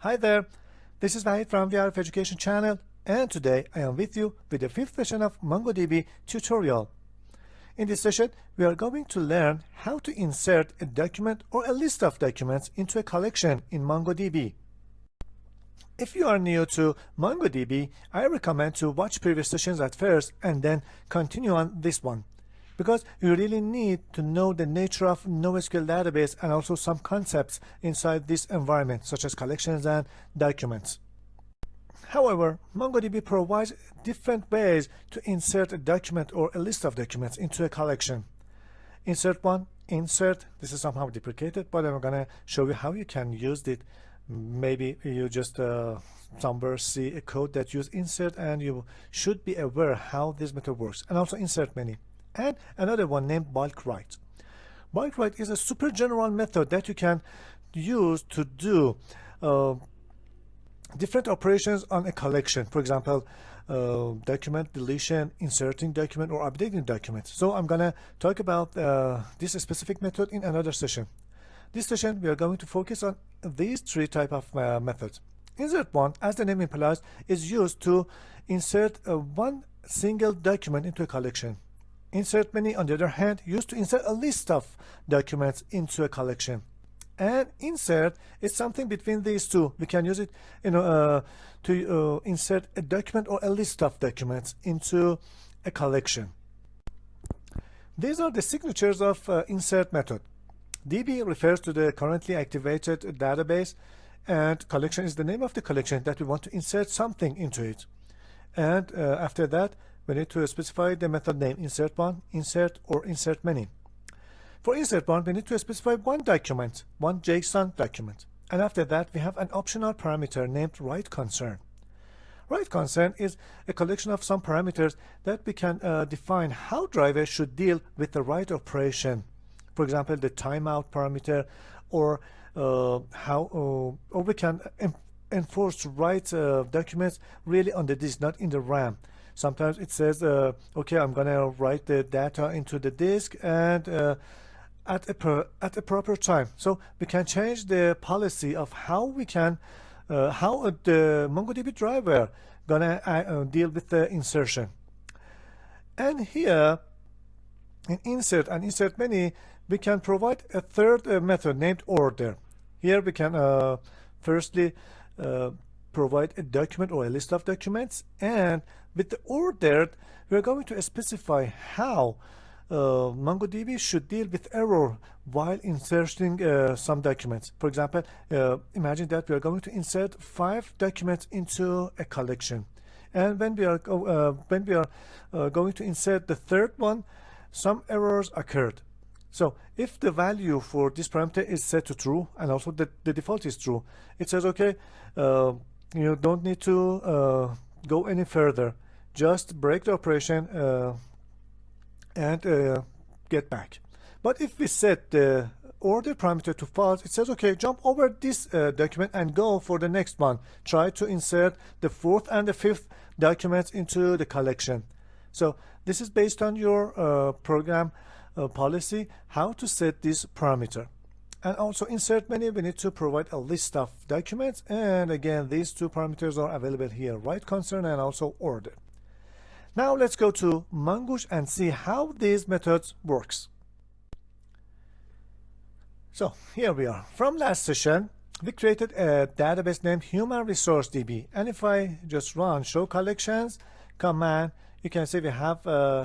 Hi there, this is Vahid from VRF Education channel, and today I am with you with the 5th session of MongoDB tutorial. In this session, we are going to learn how to insert a document or a list of documents into a collection in MongoDB. If you are new to MongoDB, I recommend to watch previous sessions at first and then continue on this one, because you really need to know the nature of NoSQL database and also some concepts inside this environment, such as collections and documents. However, MongoDB provides different ways to insert a document or a list of documents into a collection. Insert one, insert, this is somehow deprecated, but I'm going to show you how you can use it. Maybe you just somewhere see a code that use insert, and you should be aware how this method works. And also insert many. And another one named bulk write. Bulk write is a super general method that you can use to do different operations on a collection. For example, document deletion, inserting document, or updating documents. So I'm gonna talk about this specific method in another session. This session we are going to focus on these three type of methods. Insert one, as the name implies, is used to insert one single document into a collection. Insert many, on the other hand, used to insert a list of documents into a collection. And insert is something between these two. We can use it, to insert a document or a list of documents into a collection. These are the signatures of insert method. DB refers to the currently activated database, and collection is the name of the collection that we want to insert something into it. And after that, we need to specify the method name, insert one, insert, or insert many. For insert one, we need to specify one document, one JSON document. And after that, we have an optional parameter named write concern. Write concern is a collection of some parameters that we can define how driver should deal with the write operation. For example, the timeout parameter, or we can enforce write documents really on the disk, not in the RAM. Sometimes it says, okay, I'm gonna write the data into the disk and at a proper time. So we can change the policy of how we can, how the MongoDB driver gonna deal with the insertion. And here in insert and insert many, we can provide a third method named order. Here we can firstly provide a document or a list of documents, and with the ordered, we are going to specify how MongoDB should deal with error while inserting some documents. For example, imagine that we are going to insert 5 documents into a collection, and when we are going to insert the third one, some errors occurred. So if the value for this parameter is set to true, and also the default is true, it says, okay, you don't need to go any further. Just break the operation and get back. But if we set the order parameter to false, it says, okay, jump over this document and go for the next one. Try to insert the 4th and the 5th documents into the collection. So this is based on your program policy, how to set this parameter. And also insert many, we need to provide a list of documents, and again these two parameters are available here, write concern and also order. Now let's go to mongoosh and see how these methods works. So here we are. From last session we created a database named human resource DB, and if I just run show collections command, you can see we have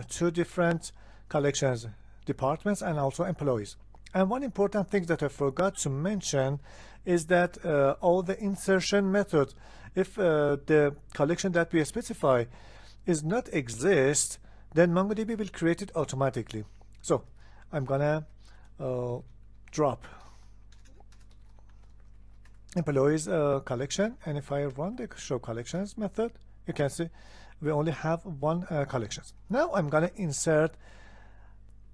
2 different collections, departments and also employees. And one important thing that I forgot to mention is that all the insertion methods, if the collection that we specify is not exist, then MongoDB will create it automatically. So I'm gonna drop employees collection, and if I run the show collections method, you can see we only have 1 collections. Now I'm gonna insert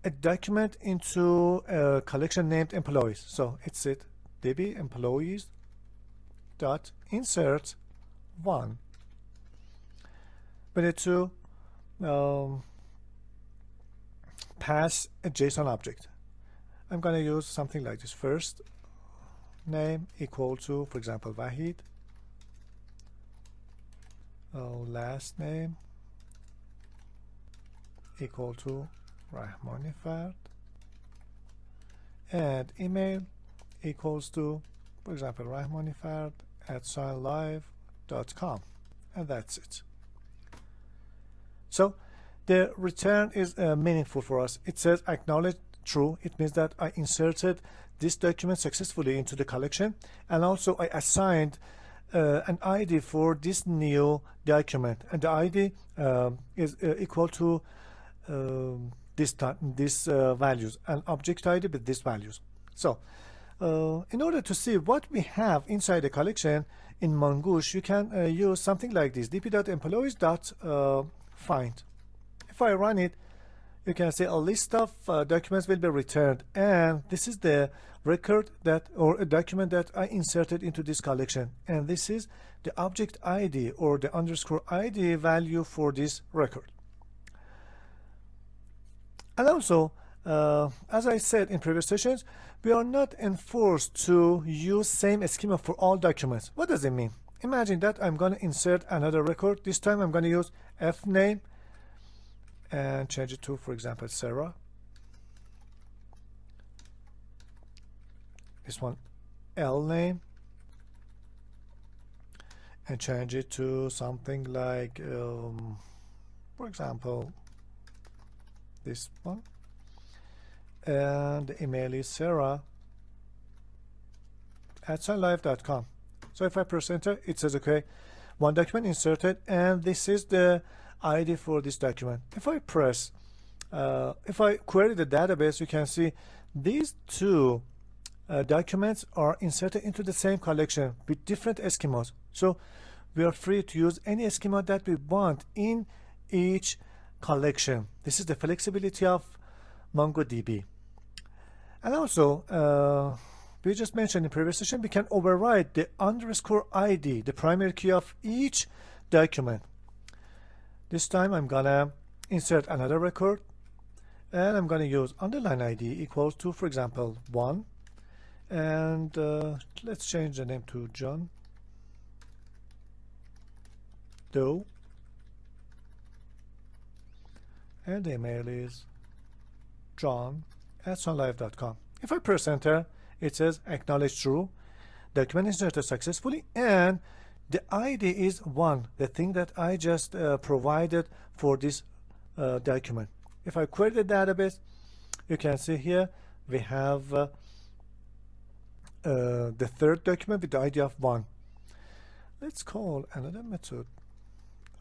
a document into a collection named employees. So it's db employees dot insert 1. We need to pass a JSON object. I'm going to use something like this. First name equal to, for example, Vahid, last name equal to Rahmanifard, and email equals to, for example, rahmanifard@live.com, and that's it. So the return is meaningful for us. It says acknowledge true. It means that I inserted this document successfully into the collection, and also I assigned an ID for this new document, and the ID is equal to this values, and object ID with these values. So in order to see what we have inside the collection in Mongoosh, you can use something like this: dp.employees.find. If I run it, you can see a list of documents will be returned, and this is the record that, or a document that I inserted into this collection, and this is the object ID or the underscore ID value for this record. And also, as I said in previous sessions, we are not enforced to use same schema for all documents. What does it mean? Imagine that I'm going to insert another record. This time I'm going to use F name and change it to, for example, Sarah. This one, L name, and change it to something like, for example, this one, and the email is sarah@live.com. So if I press enter, it says okay, one document inserted, and this is the ID for this document. If I press, if I query the database, you can see these two documents are inserted into the same collection with different schemas. So we are free to use any schema that we want in each collection. This is the flexibility of MongoDB. And also, we just mentioned in previous session, we can override the underscore ID, the primary key of each document. This time I'm gonna insert another record, and I'm gonna use underline ID equals to, for example, 1, and let's change the name to John Doe, and the email is john@sunlive.com. If I press enter, it says acknowledge true, document inserted successfully, and the ID is 1, the thing that I just provided for this document. If I query the database, you can see here we have the third document with the ID of 1. Let's call another method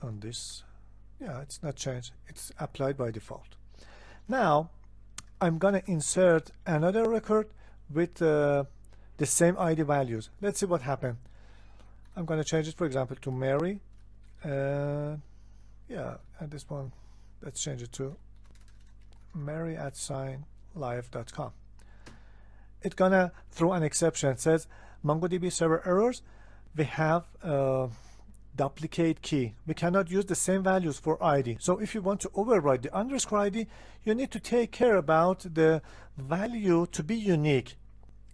on this. Yeah, it's not changed, it's applied by default. Now I'm gonna insert another record with the same ID values. Let's see what happened. I'm gonna change it, for example, to Mary, yeah, and this one, let's change it to Mary@live.com. It's gonna throw an exception. It says MongoDB server errors. We have duplicate key. We cannot use the same values for ID. So if you want to override the underscore ID, you need to take care about the value to be unique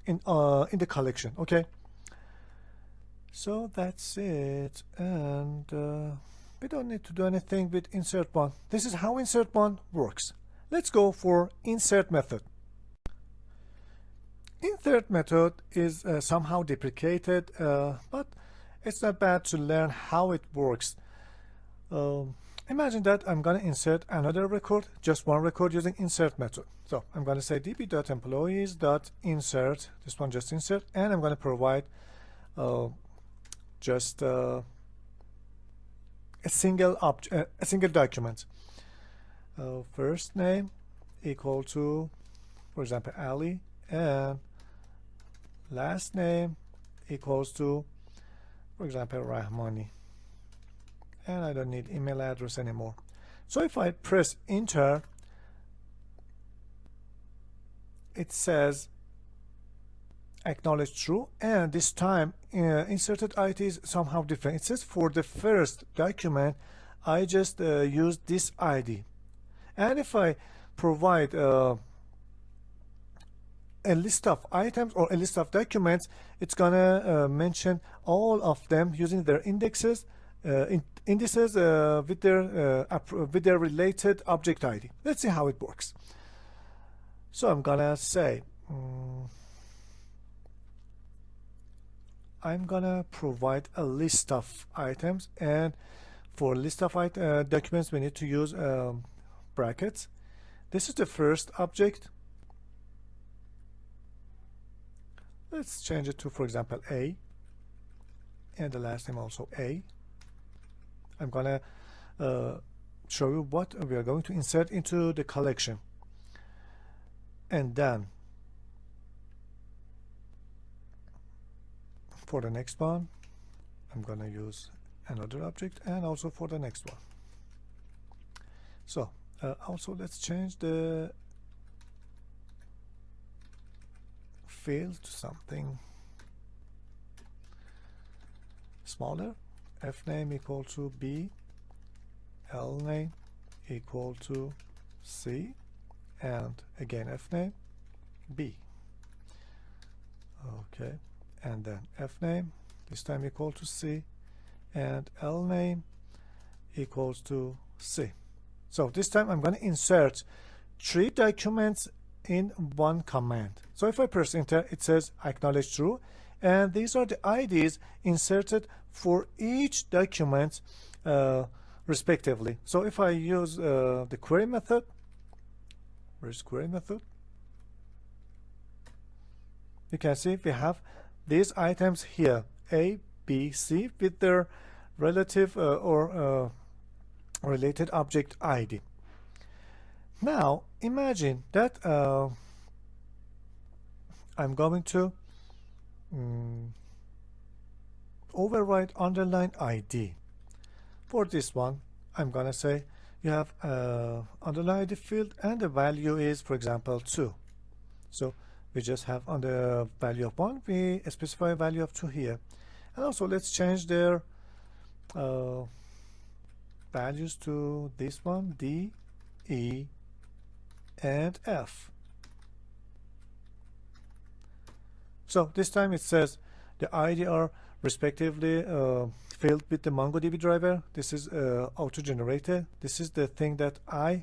in the collection. Okay. So that's it, and we don't need to do anything with insert one. This is how insert one works. Let's go for insert method. Insert method is somehow deprecated, but it's not bad to learn how it works. Imagine that I'm going to insert another record, just one record, using insert method. So I'm going to say db.employees.insert, this one just insert, and I'm going to provide just a single document. First name equal to, for example, Ali, and last name equals to, for example, Rahmani, and I don't need email address anymore. So if I press enter, it says acknowledge true, and this time inserted ID is somehow different. It says for the first document I just used this ID, and if I provide a list of items or a list of documents, it's gonna mention all of them using their indexes indices with their related object ID. Let's see how it works. So I'm gonna say I'm gonna provide a list of items, and for list of documents we need to use brackets. This is the first object. Let's change it to, for example, A, and the last name also A. I'm gonna show you what we are going to insert into the collection, and then for the next one I'm gonna use another object, and also for the next one. So also let's change the field to something smaller. F name equal to B, L name equal to C, and again F name B. Okay, and then F name this time equal to C, and L name equals to C. So this time I'm going to insert 3 documents in one command. So if I press enter, it says acknowledge true, and these are the IDs inserted for each document respectively. So if I use the query method, where's query method? You can see we have these items here, A, B, C, with their relative or related object ID. Now imagine that I'm going to override underline ID. For this one I'm gonna say you have underline ID field, and the value is, for example, 2. So we just have on the value of 1 we specify a value of 2 here, and also let's change their values to this one, D, E, and F. So this time it says the ID are respectively filled with the MongoDB driver. This is auto-generated. This is the thing that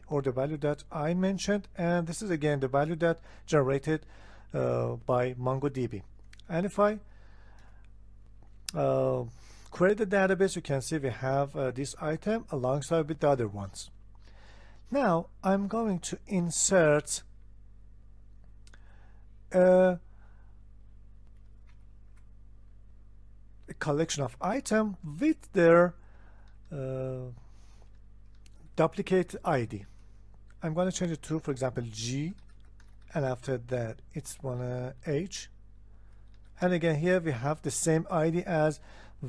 or the value that I mentioned, and this is again the value that generated by MongoDB. And if I query the database, you can see we have this item alongside with the other ones. Now I'm going to insert a collection of items with their duplicate ID. I'm going to change it to, for example, G, and after that it's H, and again here we have the same ID as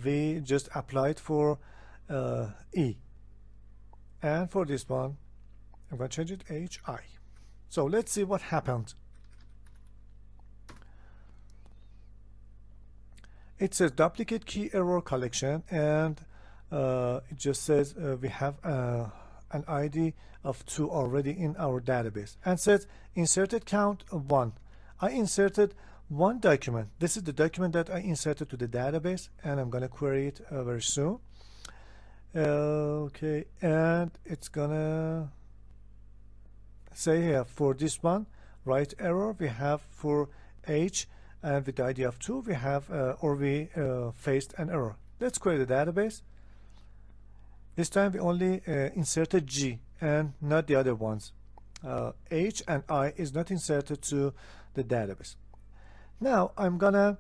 we just applied for E, and for this one I'm going to change it HI. So let's see what happened. It says duplicate key error collection, and it just says we have an ID of 2 already in our database, and says inserted count 1. I inserted 1 document. This is the document that I inserted to the database, and I'm gonna query it very soon. Okay, and it's gonna say here for this one, right error we have for H, and with the ID of 2 we have we faced an error. Let's query the database. This time we only inserted G and not the other ones. H and I is not inserted to the database. Now I'm gonna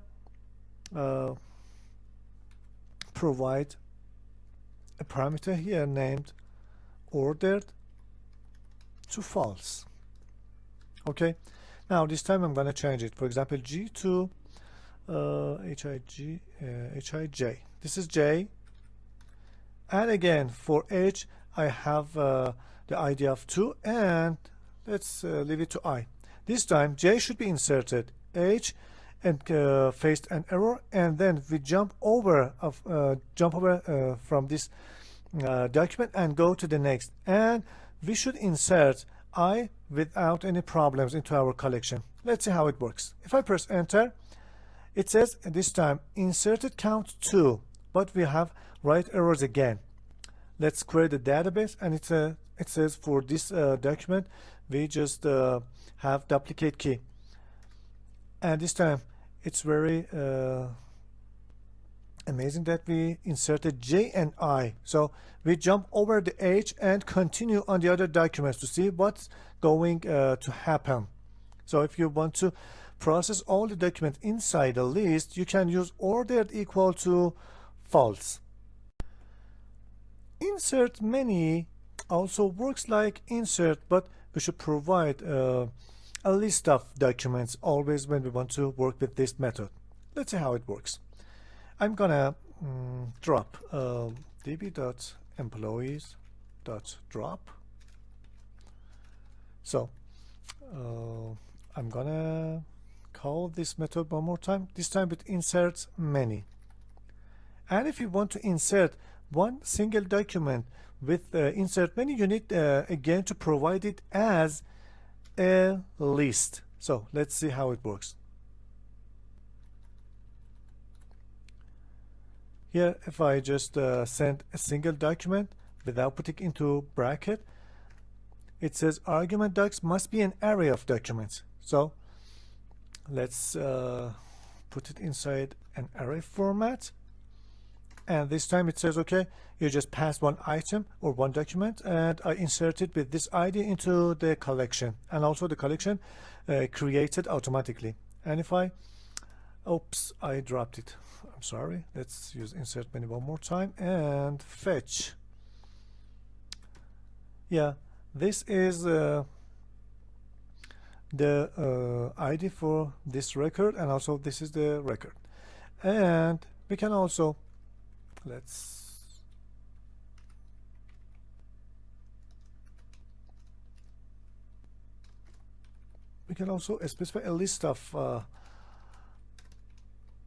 provide a parameter here named ordered to false. Okay, now this time I'm gonna change it, for example, G to HIJ. This is J, and again for H I have the ID of 2, and let's leave it to I. This time J should be inserted, H and faced an error, and then we jump over from this document and go to the next, and we should insert I without any problems into our collection. Let's see how it works. If I press enter, it says this time inserted count 2 but we have write errors again. Let's create a database, and it says for this document we just have duplicate key, and this time it's very amazing that we inserted J and I. So we jump over the H and continue on the other documents to see what's going to happen. So if you want to process all the documents inside a list, you can use ordered equal to false. Insert many also works like insert, but we should provide a list of documents always when we want to work with this method. Let's see how it works. I'm gonna drop db.employees.drop. So I'm gonna call this method one more time, this time with insert many. And if you want to insert one single document with insert many, you need again to provide it as a list. So let's see how it works. Here, if I just send a single document without putting into bracket, it says argument docs must be an array of documents. So let's put it inside an array format, and this time it says okay, you just pass one item or one document, and I insert it with this ID into the collection, and also the collection created automatically. And if I oops, I dropped it, I'm sorry. Let's use insert many one more time and fetch. Yeah, this is the ID for this record, and also this is the record. And we can also specify a list of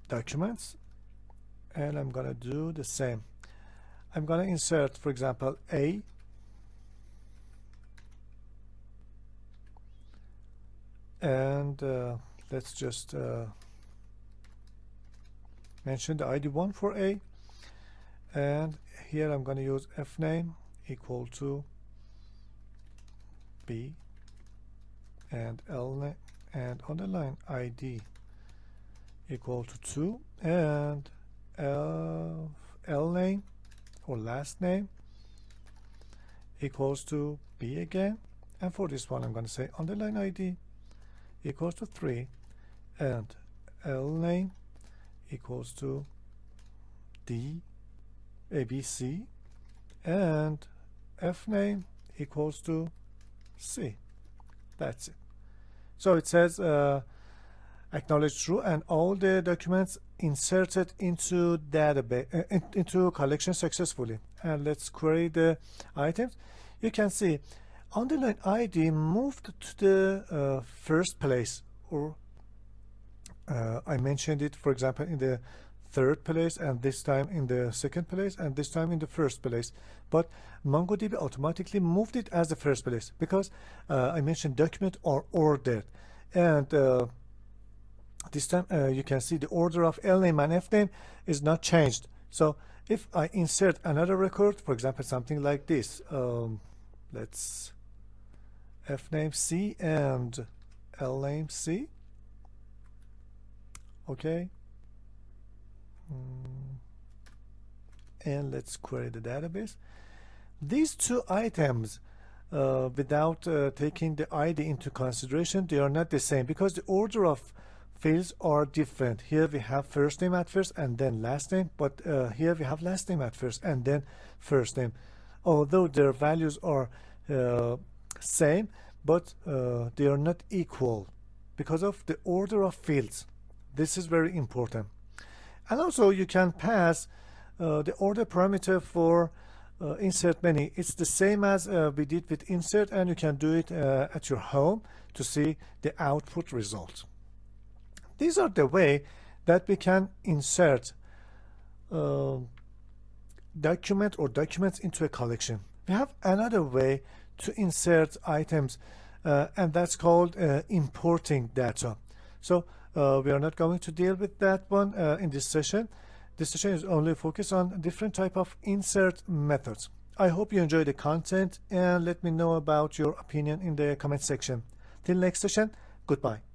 documents, and I'm gonna do the same. I'm gonna insert, for example, A, and let's just mention the ID 1 for A, and here I'm gonna use fname equal to B, and lname, and on the line ID equal to 2, and lname or last name equals to B again, and for this one I'm going to say underline ID equals to 3, and lname equals to D ABC, and fname equals to C. That's it. So it says acknowledge true, and all the documents inserted into database into collection successfully. And let's query the items. You can see underline ID moved to the first place, or I mentioned it, for example, in the third place, and this time in the second place, and this time in the first place. But MongoDB automatically moved it as the first place because I mentioned document are ordered, and this time you can see the order of lname and fname is not changed. So if I insert another record, for example, something like this, let's fname C and lname C. Okay. And let's query the database. These two items, without taking the ID into consideration, they are not the same because the order of fields are different. Here we have first name at first and then last name, but here we have last name at first and then first name. Although their values are same, but they are not equal because of the order of fields. This is very important. And also you can pass the order parameter for insert many. It's the same as we did with insert, and you can do it at your home to see the output result. These are the way that we can insert document or documents into a collection. We have another way to insert items, and that's called importing data. So we are not going to deal with that one in this session. This session is only focused on different type of insert methods. I hope you enjoy the content and let me know about your opinion in the comment section. Till next session, goodbye.